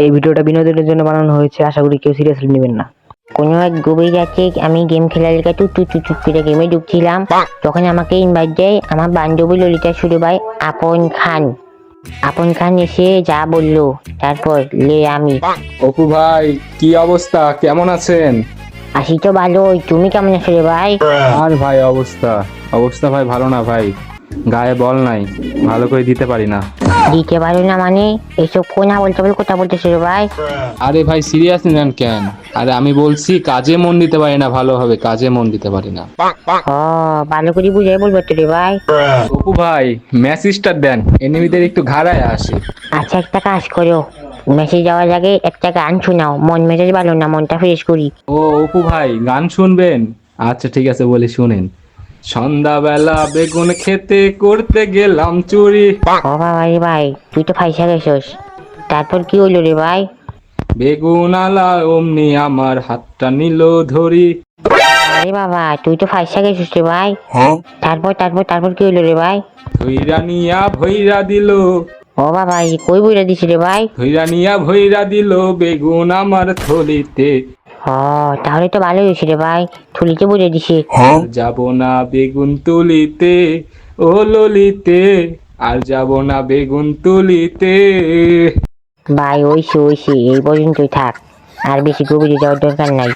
এই ভিডিওটা বিনোদনের জন্য বানানো হয়েছে, আশা করি কেউ সিরিয়াসলি নেবেন না। কোনো এক গভীর রাতে আমি গেম খেলার লেগে টুক করে গেমে ঢুকছিলাম, তখন আমাকে ইনভাইট দেয় আমার বান্ধবী ললিতা সুরে ভাই আপন খান এসে যা বললো, তারপর আমি অপু ভাই, কি অবস্থা, কেমন আছেন? আসি তো ভালোই, তুমি কেমন আছো রে ভাই? আর ভাই অবস্থা ভাই ভালো না ভাই, গায়ে বল নাই, ভালো করে দিতে পারি না। দিতে পারো না মানে? এসব কোনা বলতে বলে কথা বলতেছো রে ভাই? আরে ভাই সিরিয়াস নেন কেন? আরে আমি বলছি কাজে মন দিতে পারি না, ভালোভাবে কাজে মন দিতে পারি না। ও, ভালো করে বুঝাই বলবো তো রে ভাই। অপু ভাই মেসেজটা দেন, এনিমিদের একটু ঘাড়ায় আসে। আচ্ছা, একটা কাজ করো, মেসেজ যাওয়ার আগে একটা গান শোনাও, মন মেজাজ ভালো না, মনটা ফ্রেশ করি। ও অপু ভাই গান শুনবেন? আচ্ছা ঠিক আছে, বলি শুনেন। সন্ধ্যাবেলা বেগুন খেতে করতে গেলাম চুরি, ও বাবা রে ভাই, তুই তো ফাইসা গেছস। তারপর কি হইলো রে ভাই? বেগুন আলা অমনি আমার হাতটা নিল ধরি। আরে বাবা, তুই তো ফাইসা গেছিস রে ভাই। তারপর কি হইলো রে ভাই? ধইরা নিয়া ভইরা দিল, ও বাবা, এই কই বইরা দিছি রে ভাই? ধইরা নিয়া ভইরা দিল বেগুন আমার থলিতে। ও, তাহলে তো ভালোই হয়েছে রে ভাই, থুলিতে বইরা দিছি। যাব না বেগুন তুলিতে, ও ললিতে, আর যাব না বেগুন তুলিতে। ভাই ওইসে এই পর্যন্তই থাক, আর বেশি গভীরে যাওয়ার দরকার নাই।